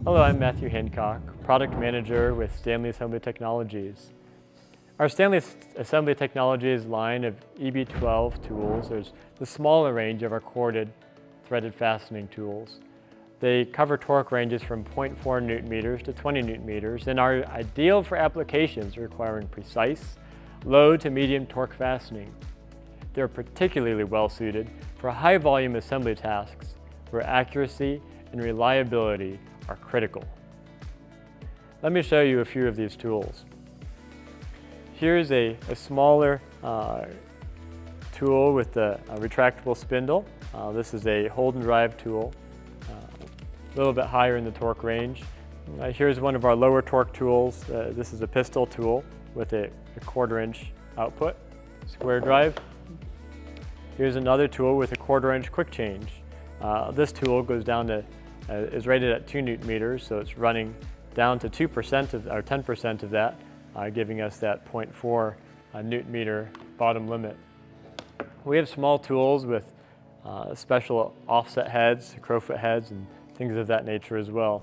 Hello, I'm Matthew Hancock, Product Manager with Stanley Assembly Technologies. Our Stanley Assembly Technologies line of EB12 tools is the smaller range of our corded threaded fastening tools. They cover torque ranges from 0.4 newton meters to 20 newton meters and are ideal for applications requiring precise, low to medium torque fastening. They're particularly well suited for high volume assembly tasks where accuracy and reliability are critical. Let me show you a few of these tools. Here's a smaller tool with a retractable spindle. This is a hold and drive tool, a little bit higher in the torque range. Here's one of our lower torque tools. This is a pistol tool with a 1/4 inch output, square drive. Here's another tool with a 1/4 inch quick change. This tool goes down to, is rated at 2 newton meters, so it's running down to 2% of, or 10% of that, giving us that 0.4 newton meter bottom limit. We have small tools with special offset heads, crowfoot heads, and things of that nature as well.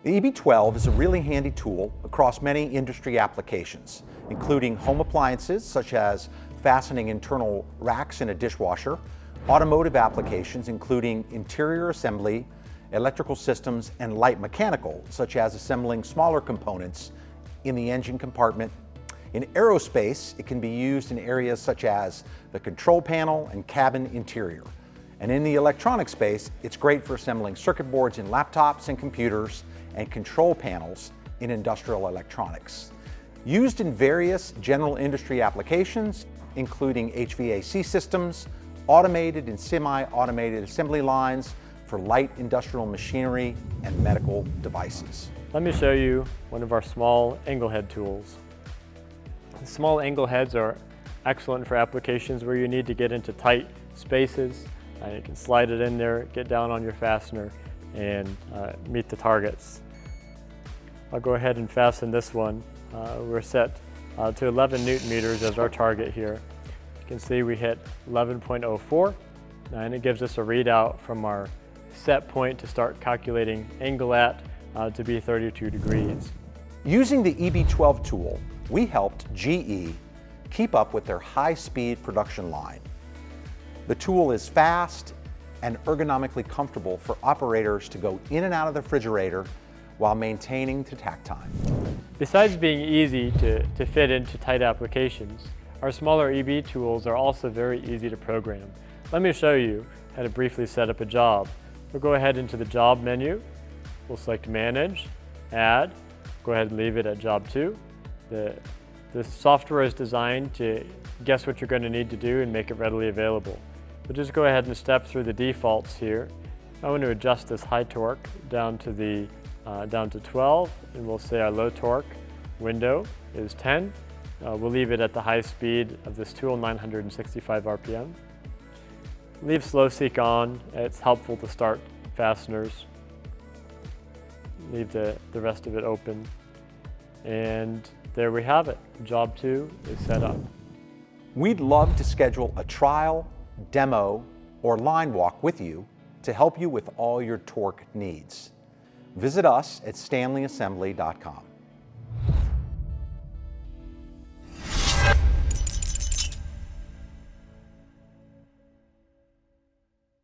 The EB12 is a really handy tool across many industry applications, including home appliances such as fastening internal racks in a dishwasher, automotive applications including interior assembly, electrical systems, and light mechanical, such as assembling smaller components in the engine compartment. In aerospace, it can be used in areas such as the control panel and cabin interior. And in the electronic space, it's great for assembling circuit boards in laptops and computers and control panels in industrial electronics. Used in various general industry applications, including HVAC systems, automated and semi-automated assembly lines for light industrial machinery and medical devices. Let me show you one of our small angle head tools. Small angle heads are excellent for applications where you need to get into tight spaces. You can slide it in there, get down on your fastener, and meet the targets. I'll go ahead and fasten this one. We're set to 11 newton meters as our target here. You can see we hit 11.04, and it gives us a readout from our set point to start calculating angle at to be 32 degrees. Using the EB12 tool, we helped GE keep up with their high-speed production line. The tool is fast and ergonomically comfortable for operators to go in and out of the refrigerator while maintaining the takt time. Besides being easy to fit into tight applications, our smaller EB tools are also very easy to program. Let me show you how to briefly set up a job. We'll go ahead into the Job menu. We'll select Manage, Add. Go ahead and leave it at Job 2. The software is designed to guess what you're going to need to do and make it readily available. We'll just go ahead and step through the defaults here. I want to adjust this high torque down to 12, and we'll say our low torque window is 10. We'll leave it at the high speed of this tool, 965 RPM. Leave slow seek on. It's helpful to start fasteners. Leave the rest of it open. And there we have it. Job 2 is set up. We'd love to schedule a trial, demo, or line walk with you to help you with all your torque needs. Visit us at stanleyassembly.com.